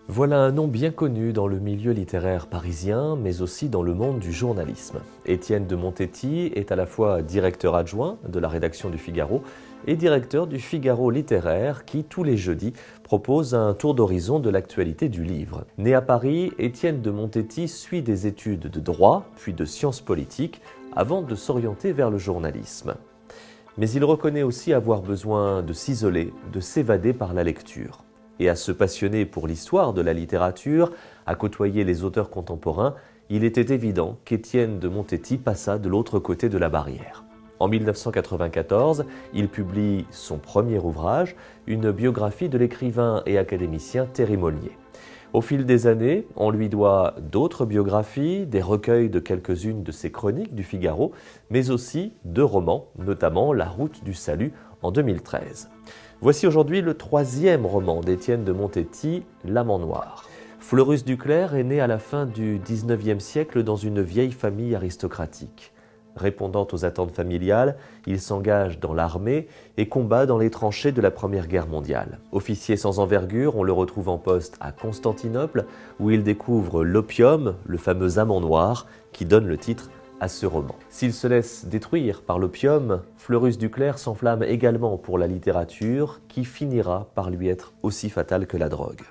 Voilà un nom bien connu dans le milieu littéraire parisien, mais aussi dans le monde du journalisme. Étienne de Montetti est à la fois directeur adjoint de la rédaction du Figaro et directeur du Figaro littéraire qui, tous les jeudis, propose un tour d'horizon de l'actualité du livre. Né à Paris, Étienne de Montetti suit des études de droit, puis de sciences politiques, avant de s'orienter vers le journalisme. Mais il reconnaît aussi avoir besoin de s'isoler, de s'évader par la lecture. Et à se passionner pour l'histoire de la littérature, à côtoyer les auteurs contemporains, il était évident qu'Étienne de Montetti passa de l'autre côté de la barrière. En 1994, il publie son premier ouvrage, une biographie de l'écrivain et académicien Thierry Molnier. Au fil des années, on lui doit d'autres biographies, des recueils de quelques-unes de ses chroniques du Figaro, mais aussi deux romans, notamment La Route du Salut en 2013. Voici aujourd'hui le troisième roman d'Étienne de Montetti, L'Amant noir. Fleurus du Clerc est né à la fin du XIXe siècle dans une vieille famille aristocratique. Répondant aux attentes familiales, il s'engage dans l'armée et combat dans les tranchées de la Première Guerre mondiale. Officier sans envergure, on le retrouve en poste à Constantinople, où il découvre l'opium, le fameux amant noir, qui donne le titre à ce roman. S'il se laisse détruire par l'opium, Fleurus du Clerc s'enflamme également pour la littérature, qui finira par lui être aussi fatale que la drogue.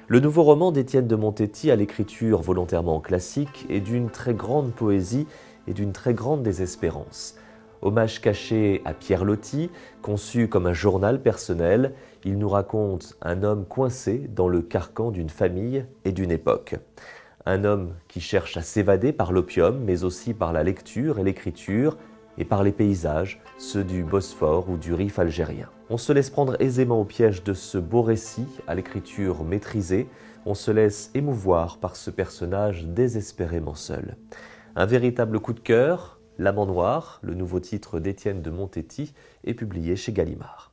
Le nouveau roman d'Étienne de Montetti, à l'écriture volontairement classique, est d'une très grande poésie et d'une très grande désespérance. Hommage caché à Pierre Loti, conçu comme un journal personnel, il nous raconte un homme coincé dans le carcan d'une famille et d'une époque. Un homme qui cherche à s'évader par l'opium, mais aussi par la lecture et l'écriture, et par les paysages, ceux du Bosphore ou du Rif algérien. On se laisse prendre aisément au piège de ce beau récit, à l'écriture maîtrisée, on se laisse émouvoir par ce personnage désespérément seul. Un véritable coup de cœur, L'Amant noir, le nouveau titre d'Étienne de Montetti, est publié chez Gallimard.